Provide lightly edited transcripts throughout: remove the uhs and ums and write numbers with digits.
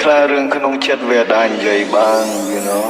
ខ្លះរឿងក្នុងចិត្តវាអាចនិយាយបាន you know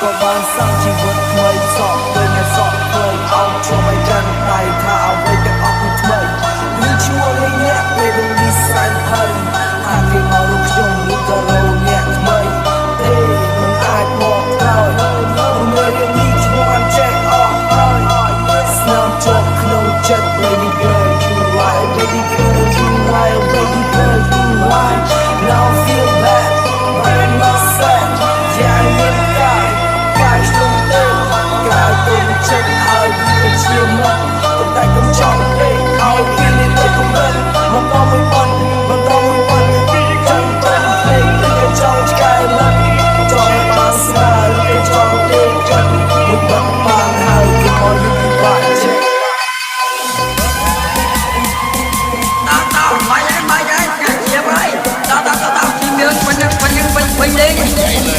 ក៏បានសាងជីវិតថ្មីសក់ពេលអ្នកសក់ឃើញអោបជួយឲ្យកាន់ដៃថាអ្វីទាំងអស់គឺថ្មីនេះជួលឲ្យអ្នកពេលនេះសែនភ័យថាគេមករកខ្ញុំឬក៏រកអ្នកថ្មីទេមិនអាចមកក្រោយមួយរឿងនេះឈ្មោះបានចេះអស់ហើយស្នាមជាប់ក្នុងចិត្ត Baby girl you lie Baby girl you lie Baby girl you lie now feel bad burn myself yeah I'm check out the gym but I can jump play I'll feel it like a man my mom we want jump and play like a jump sky man jump pass by jump take jump we got man how you all you be back check tao mày ai chia vậy tao chỉ miếng mình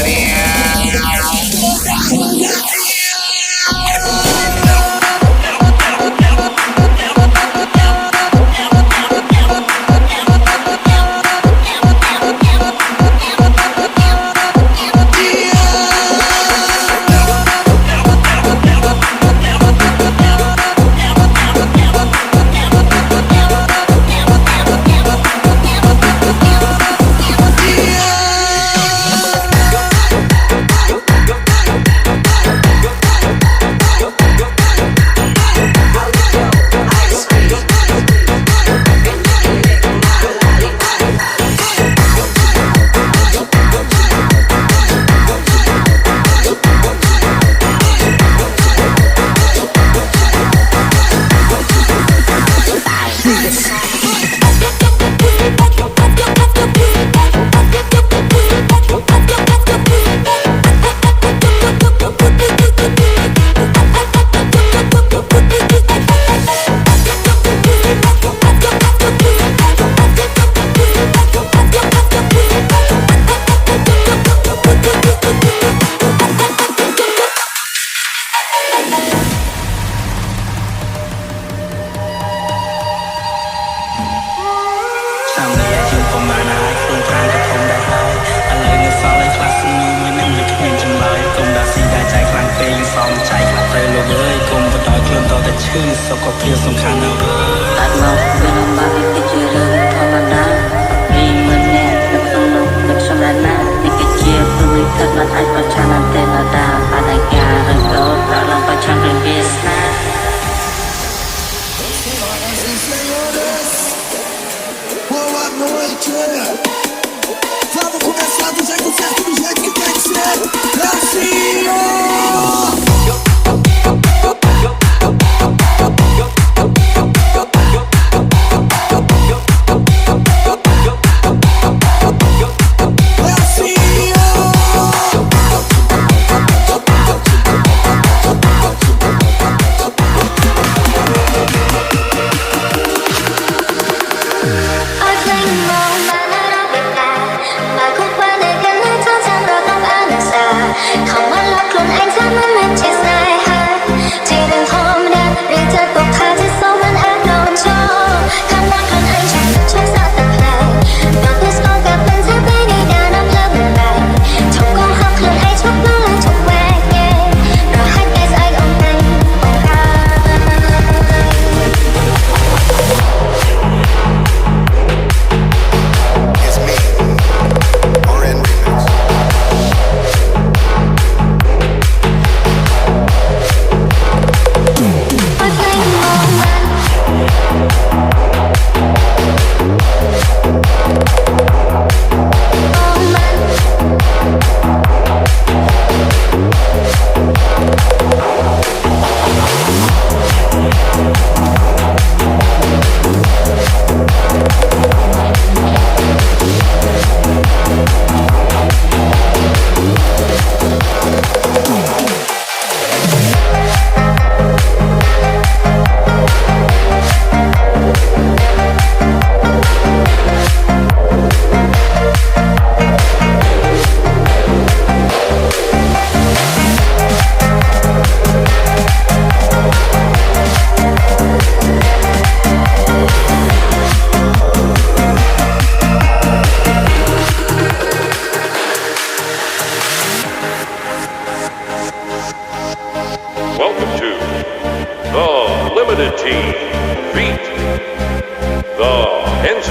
đi គឺសុខភាពសំខាន់ណាស់តាត់មកវាលំបាកវាជារឿងធម្មតារីមិនអ្នកនៅក្នុងលោកមិនសម្រាប់ណានេះគឺជាព្រមទឹកមិនអាចប្រឆាំងនឹងទេណាតាបដិការឬក៏ប្រឡងប្រឆាំងនឹងវាសនា Vamos começar do jeito certo, do jeito que tem que ser. É assim, ó. Welcome to the Limited Team Beat the NZ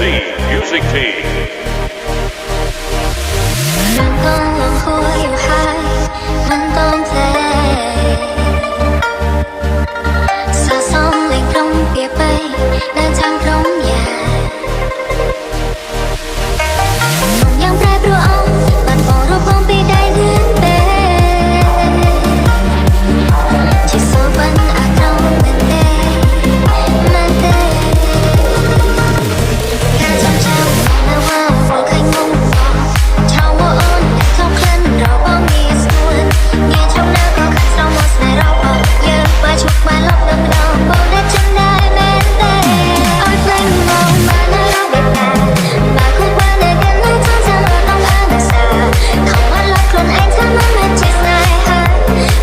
Music Team. មិនต้องលងហួយอยู่ហើយមិនต้องផ្លេសរសំលេងក្រុងពីបីនៅចាំក្រុងយ៉ាយ៉ាងប្រែប្រួលអង្គបានបងរបងពីដៃលឿនពេកជាសូបានអាក្រមមិនទេមិនទេការចាំចាំនៅវ៉ាវឃើញមុំឆៅមកអូនក្នុងក្លិនរបងងារស្រួលងារtrongណាក៏ខាត់ស្រមមកស្នេហ៍របស់យើងបើឈប់បានលប់ដល់ម្ដងបងដែលចំណាយមែនទេអត់ព្រមមកបានរកបេតាបើគូបានតែកាន់នៅtrongចាំរត់ដល់អាសាខំមកលប់ខ្លួនឯងថាមិនមែនជាស្នេហា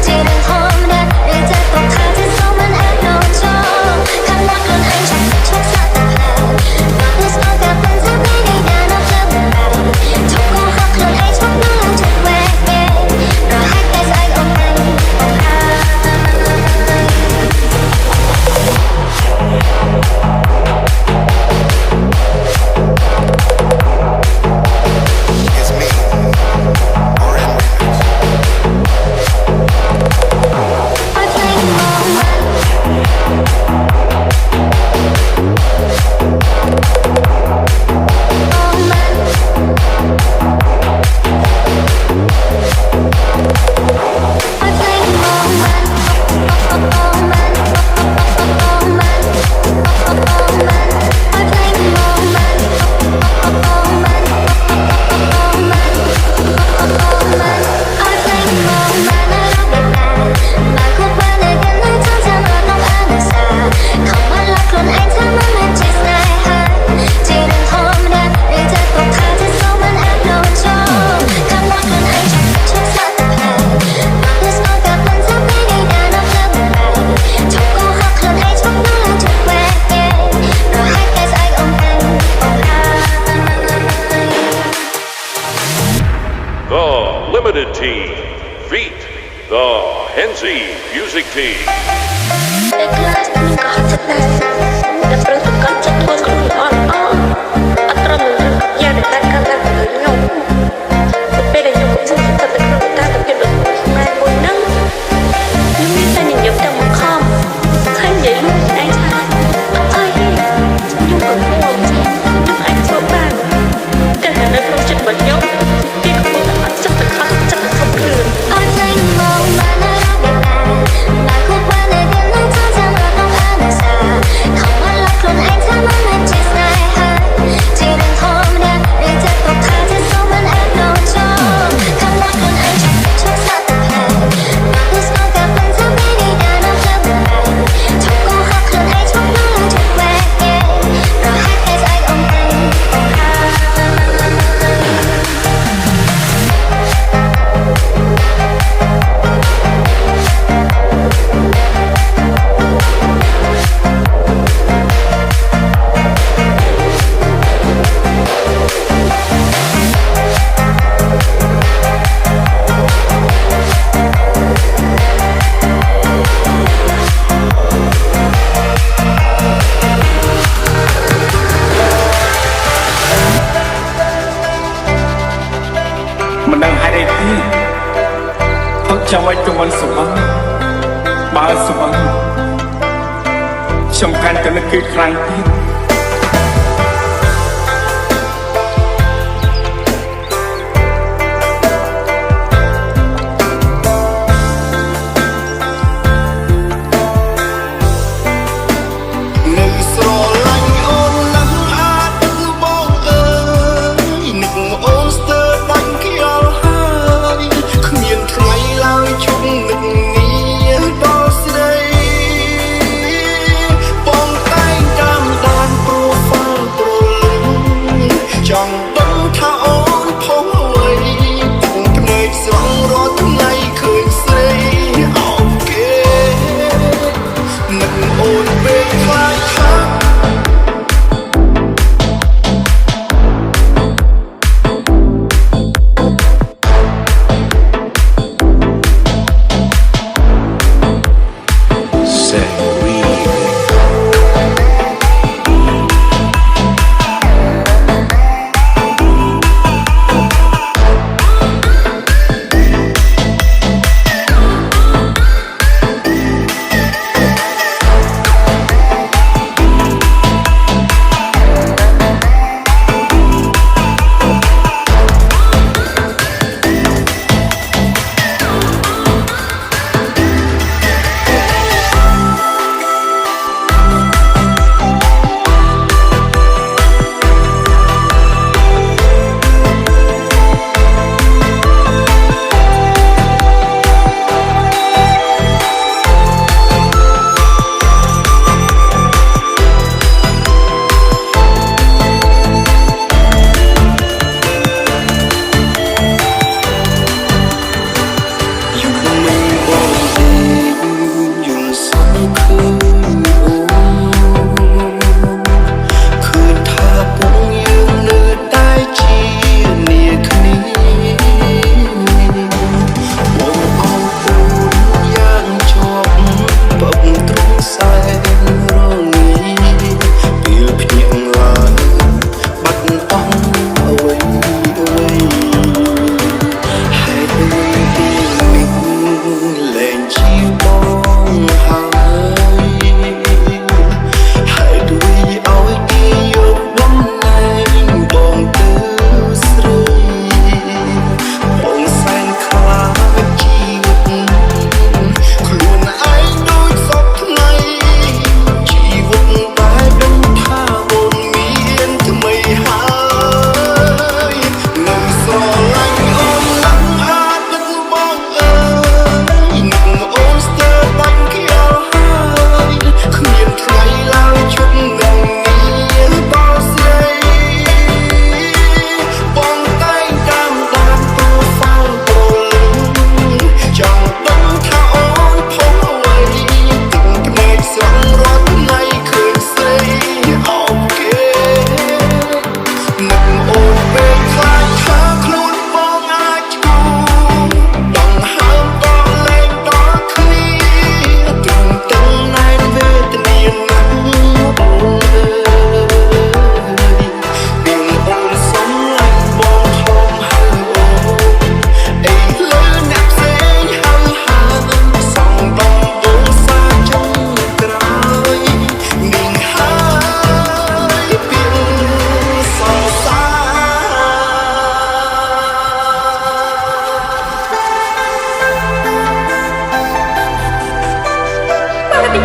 ជារឿងធម្មតាឬจะตกថាជាសូមមិនអាចនោះចូលខំមកខ្លួនឯងចាំឈប់សាក់ទៅហើយបើវាស្គាល់តែប៉ុន្តែពេលនេះដល់ដល់ទៅបានឈប់ក៏ហត់ខ្លួនឯងឈប់ដល់ជប់វែករហ័សតែស្អែកអូនឯងអូនហើយ It's me, RN Remix. I play more I play The Limited Team Beat the NZ Music Team. ដែលខ្លះខ្ញុំក៏ហត់ចិត្តដែរតែប្រឹងប្រកបចិត្តធ្វើខ្លួនល្អល្អអត់ត្រឹមនឹងយ៉ាងដែលកើតឡើងលើខ្ញុំពេលដែលខ្ញុំកំពុងស្ថិតនៅក្នុងស្ថានភាពដ៏ស្មុគស្មាញមួយហ្នឹងខ្ញុំមានតែញញឹមតែមកខំឃើញនិយាយខ្លួនឯងថាអត់អីខ្ញុំក៏គួរខ្ញុំអាចធ្វើបានតែនៅក្នុងចិត្តរបស់ខ្ញុំគេកំពុងតែអត់ចិត្តទៅខំចិត្តទៅខំខ្លួនអត់ចេញមកមកនៅរកដែរមកគូបានតែនៅtrongចាំរកក្នុងអាណាសាខំមកលក់ខ្លួនឯងថាមិនមែនជាស្នេហាជានឹងធម្មតាដែលចិត្តក៏ថាជាសូមមិនអាចដល់ចូលខំលក់ខ្លួនឯងជុំសាទៅហើយមកគូស្គាល់តែពេលថាពេលនេះដល់នៅផ្លូវដែរជុំក៏ហត់ខ្លួនឯងជុំនៅលើចិត្តវែងរហ័សតែស្អែកអងតែមិនដឹងហេតុអីទេអត់ចាំឲ្យទៅមិនសុបបើសុបខ្ញុំកាន់តែនឹកគេខ្លាំងទៀតនៅស្រឡាញ់អូនណាស់អាចបងអើយនឹកអូនស្ទើរដាច់ខ្យល់ហើយគ្មានថ្ងៃឡើយជុំនឹកងារដល់ស្ដីបងតែងតាមដាន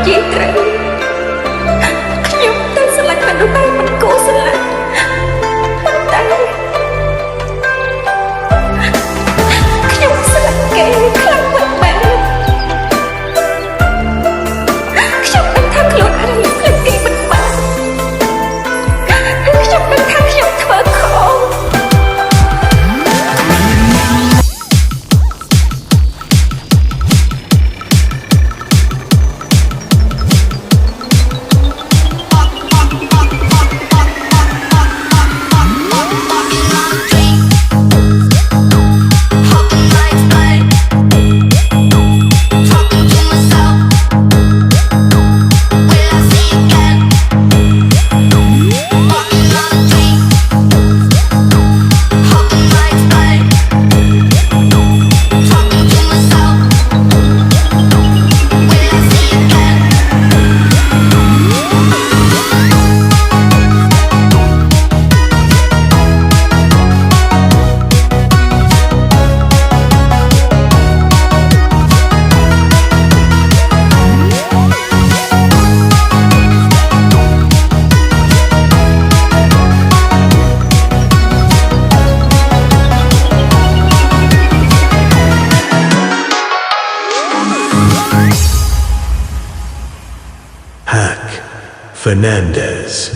ជាត្រូវខ្ញុំទៅស្រឡាញ់មនុស្សដែលមិនគួរស្រឡាញ់ប៉ុន្តែខ្ញុំស្រឡាញ់គេខ្លាំងមែនខ្ញុំមិនថាខ្លួនឯងភ្លេចគេមិនបានខ្ញុំមិនថាខ្ញុំធ្វើខុស Fernandez.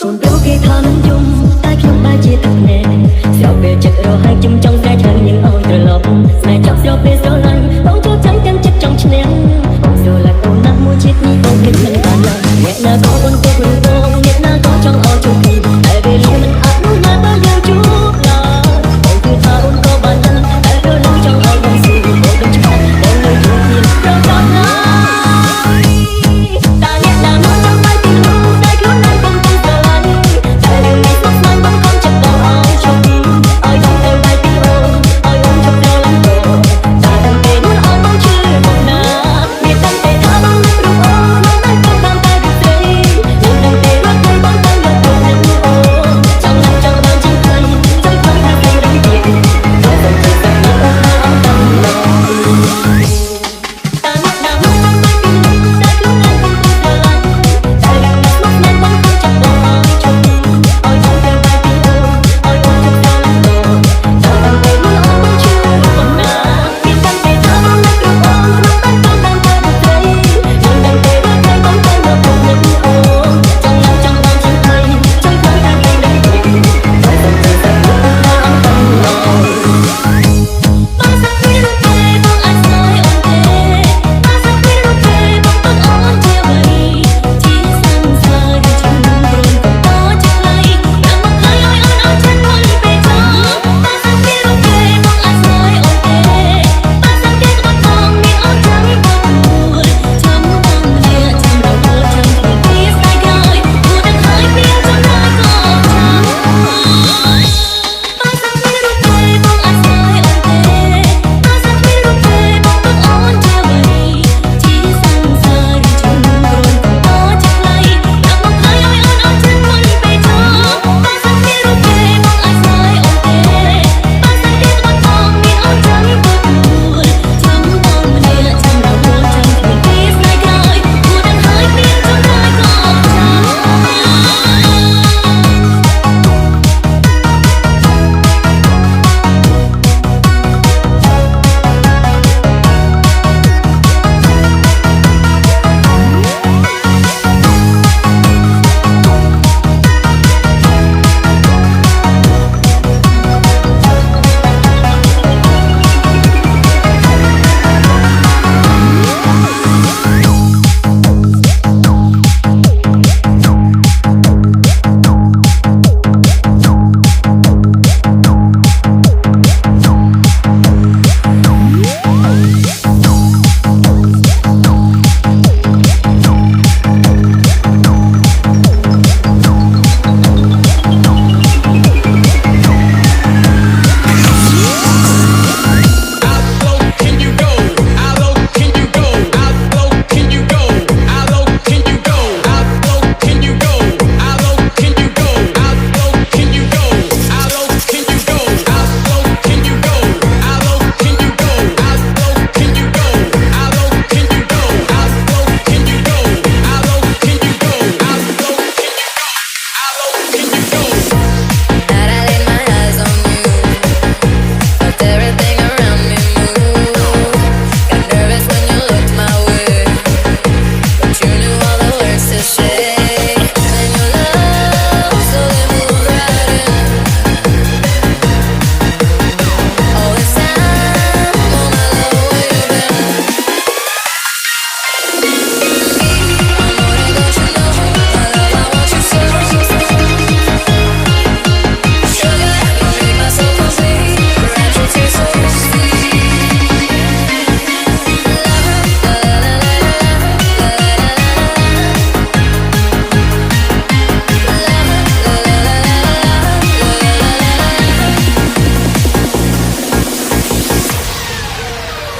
កូនប្រុសគេថាមិនយំតែខ្ញុំបែរជាទឹកណែស្រោបពេលចិត្តរហែកជំចង់តែឆ្ងាញ់យើងឲ្យត្រឡប់ស្នេហ៍ចាប់ស្រោបពេលស្រឡាញ់បងចូលចាំទាំងចិត្តចង់ឈ្នះបងស្រឡាញ់អូនណាស់មួយជាតិនេះបងគិតមិនបានឡើយអ្នកណាក៏បន្ទោសខ្លួនបងអ្នកណាក៏ចង់ឲ្យជួបគ្នាតែពេលនេះមិនអាចនោះណាបើយើងជួបឡើយបងគឺថាអូនក៏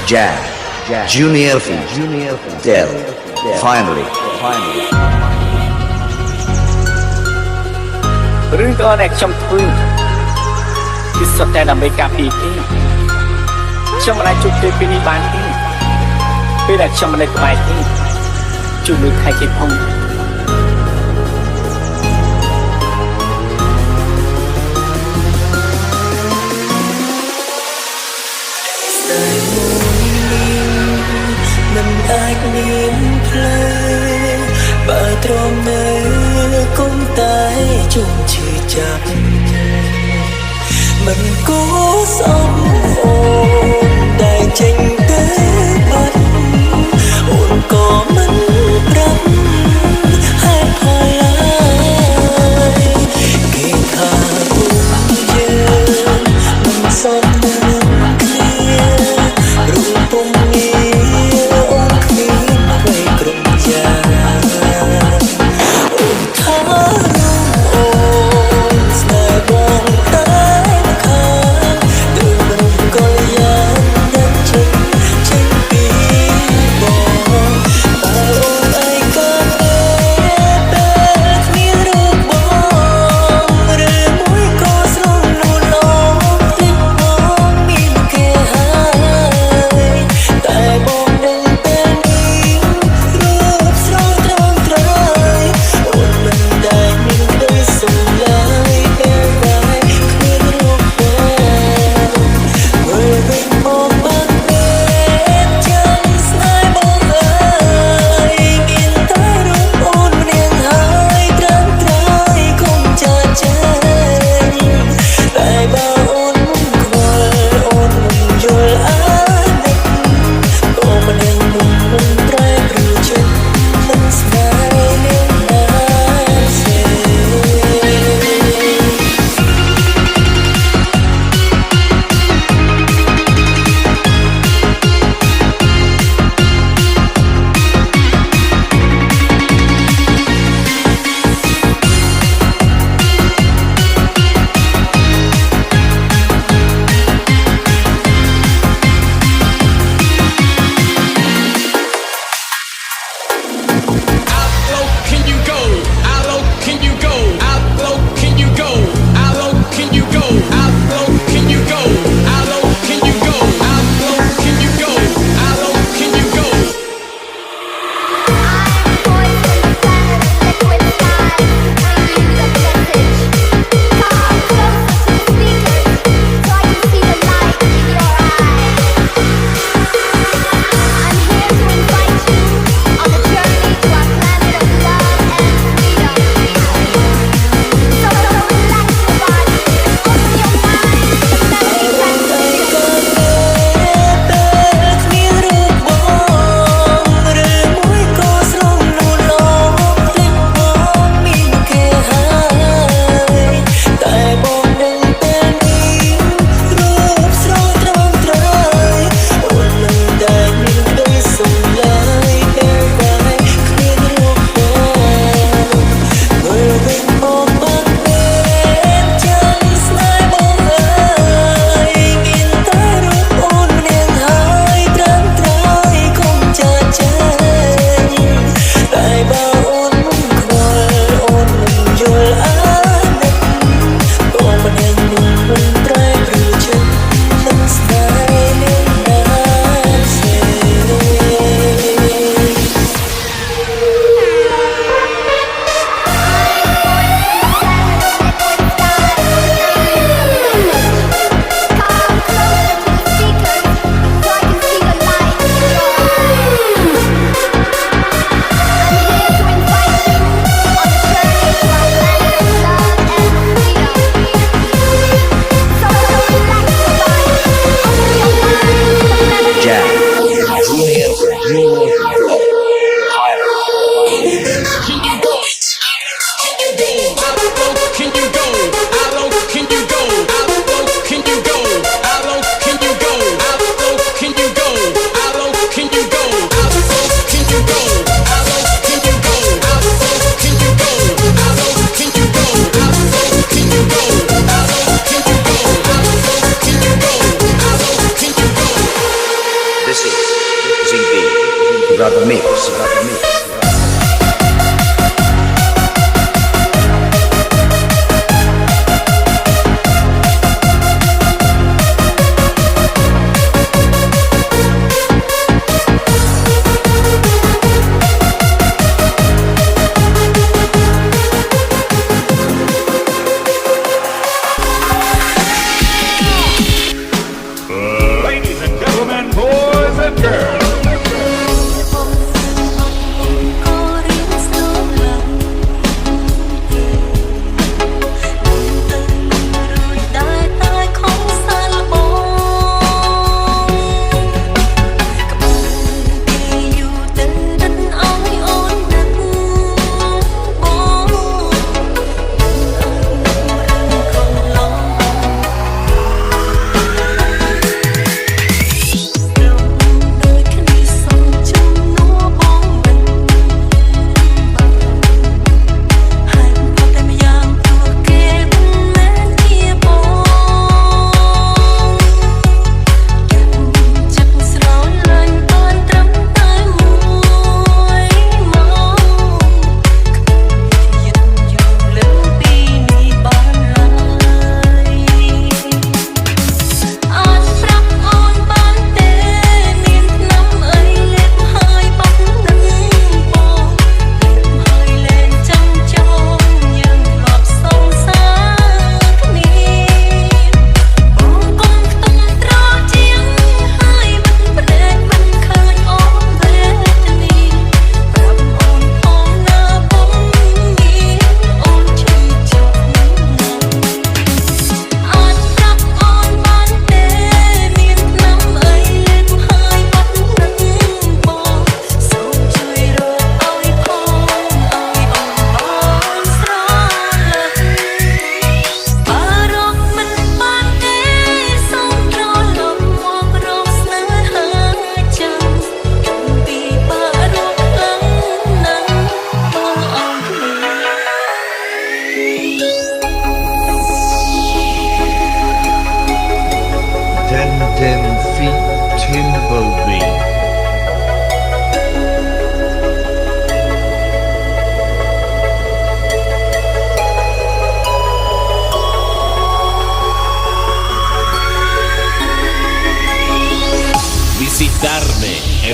Jam, Junior V, Del, finally. ឬក៏ដែលខ្ញុំធ្វើគឺសុទ្ធតែដើម្បីការពារគេខ្ញុំមិនអាចជួបគេពេលនេះបានទេពេលដែលខ្ញុំមិននៅក្បែរគេជួយលើកខែគេផង មិនអាចមានផ្លូវបើទ្រាំនៅគុំតែជុំឈឺចាប់មិនគួរសមអូនដែលចេញទៅបាត់អូនក៏មិនប្រាប់ហេតុផលឡើយគេថាពួកយើងមិនសមនឹងគ្នារូបពុំងារអូនគ្មានអ្វីគ្រប់យ៉ាងអូនថាអូនស្នេហ៍បងតែខាងដូចមិនក៏យ៉ាង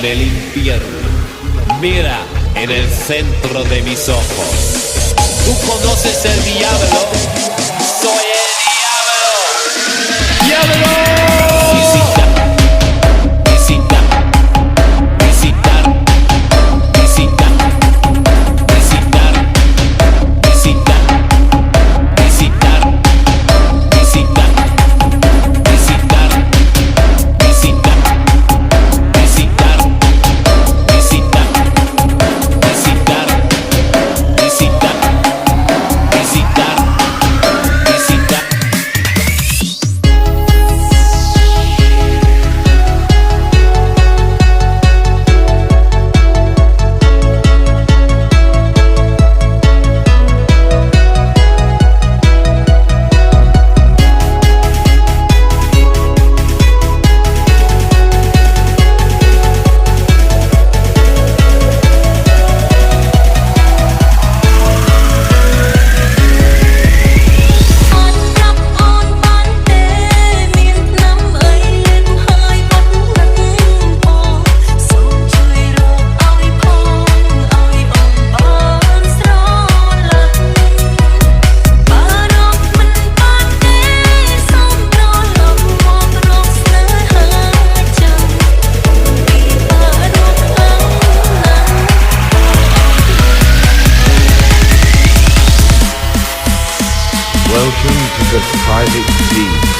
en el infierno. Mira en el centro de mis ojos. ¿Tú conoces el diablo? Soy el diablo. ¡Diablo! Welcome to the private scene.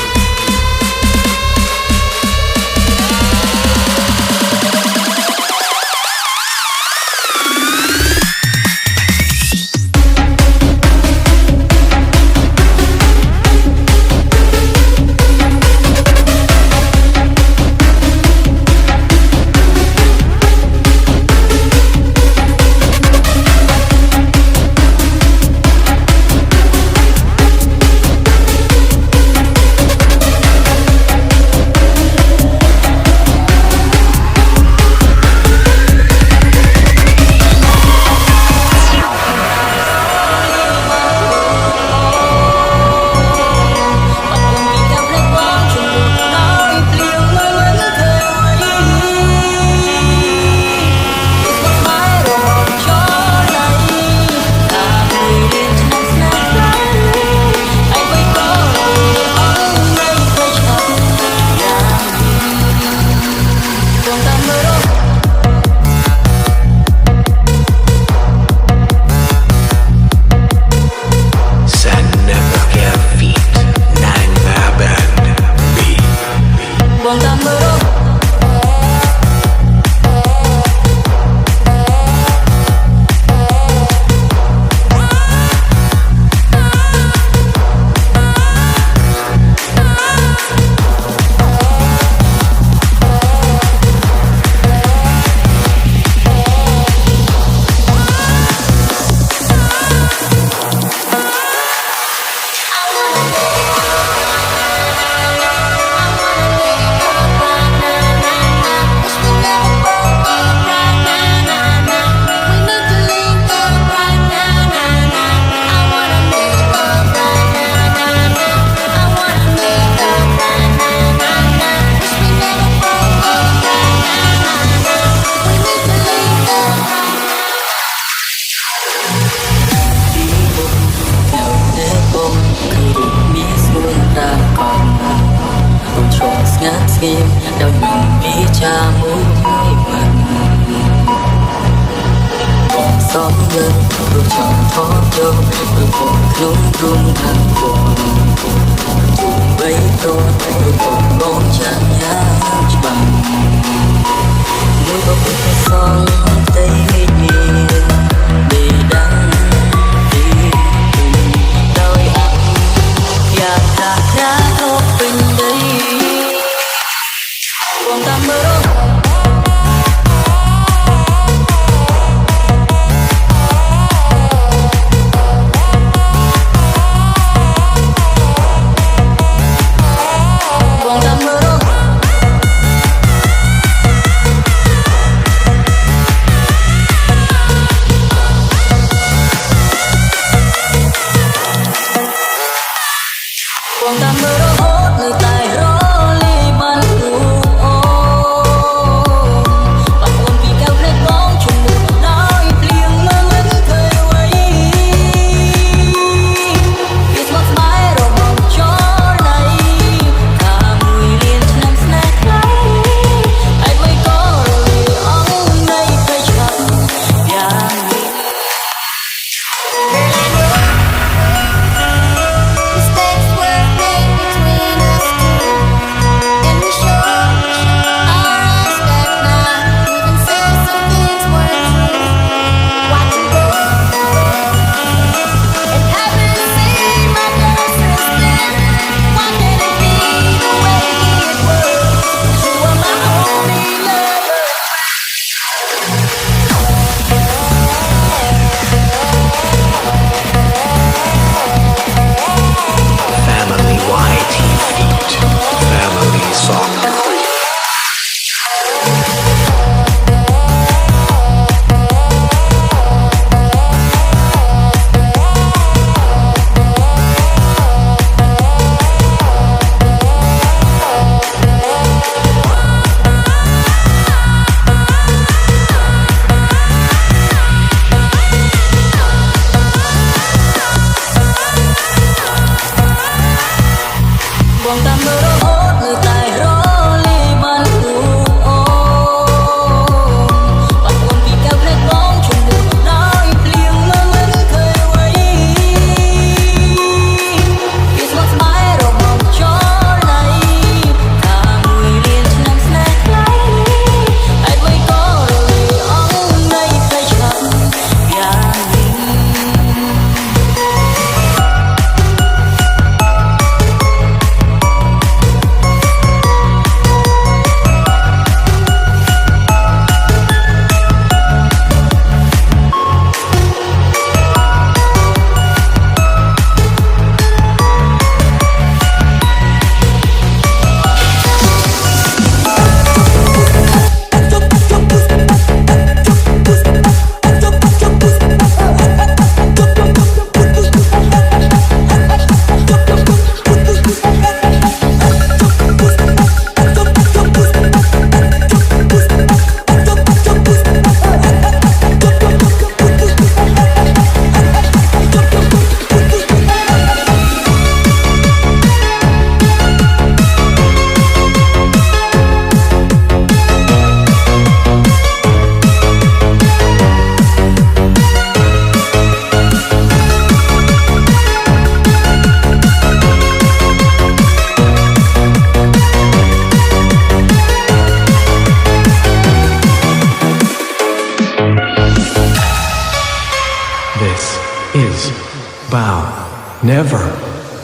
never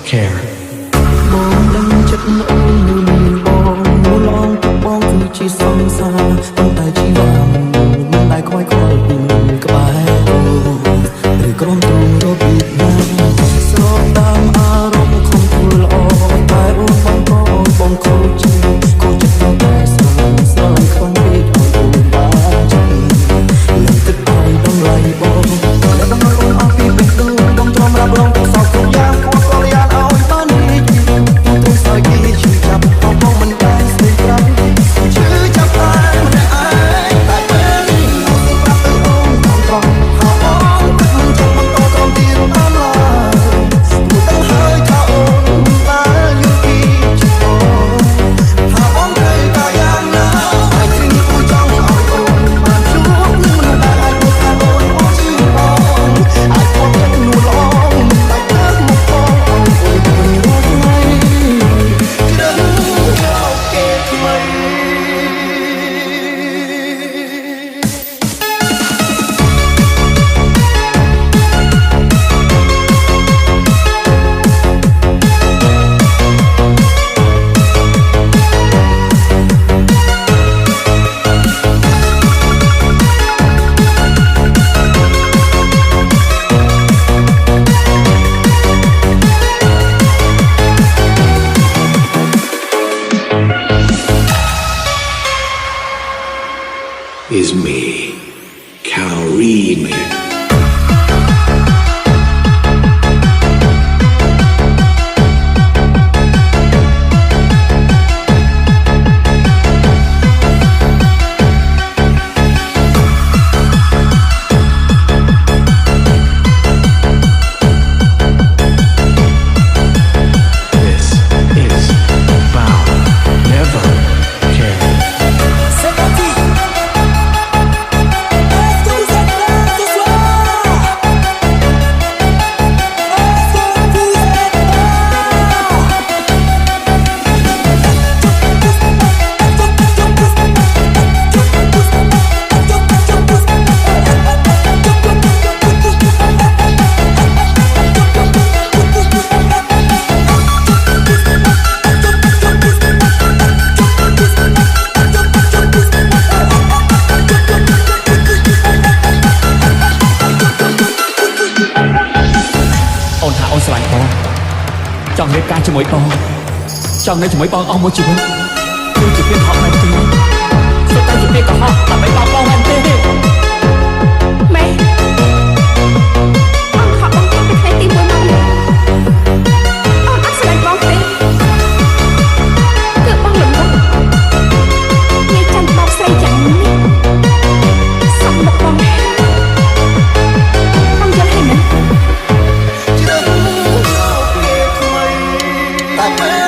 care. បងដឹងចិត្តអូននៅមានបងនួនឡងទឹកបងគឺជាសង្សារប៉ុន្តែជីវ៉ាមិនដែលខ្វាយខ្វល់ពីក្បែរឬក្រុមទូរបៀបណាស្របតាមអារម្មណ៍ของខ្លួនល្អតែអូនបងក៏បងខូចចិត្តតែស្រឡាញ់ខ្លាំងពេកឲ្យអូនបានចិត្តលើទឹកឲ្យតម្លៃបងតែបងអូនអស់ពីបេះដូងបងទ្រាំរាប់រងទាំងសោកគ្រប់យ៉ាងគួរក៏យ៉ាងឲ្យបាននេះទៅស្អីគេជួយចាប់បងមិនបានស្ដីប្រាប់ជួយចាប់តែម្នាក់ឯងតែពេលនេះប្រាប់ទៅអូនបងត្រង់ហើយអូនទឹកមិនចង់បន្តក្រុមទៀតបានឡើយមួយដឹងហើយថាអូនមិនបានយល់ពីចិត្តបងថាបងត្រូវតែយ៉ាងណាហើយគ្រានេះគួរចង់ឲ្យអូនបានជួបនឹងមនុស្សដែលអាចមកថាអូនអូនជាបងអាចខកចិត្តនួនល្អមិនបាច់ទៅមកបងអូនវិញរាល់ថ្ងៃគ្រាយកគេថ្មី Is me, Kareem. This is about never care. C'est parti. Est-ce que vous êtes prêts ce soir? Est-ce que vous êtesអូនថាអូនស្រឡាញ់បងចង់រៀបការជាមួយបងចង់នៅជាមួយបងអស់មួយជីវិតគឺជាភាពហត់មែនទេសុទ្ធតែជាភាពកុហកដើម្បីបោកបងមែនទេ ម៉ែបងខកបងតាំងពីថ្ងៃទី1មកនេះអូនអត់ស្រឡាញ់បងទេគឺបងលំបាកងាយចាំបោកស្រីយ៉ាងនេះសំមុខបងបងយល់ហើយណា តែពេល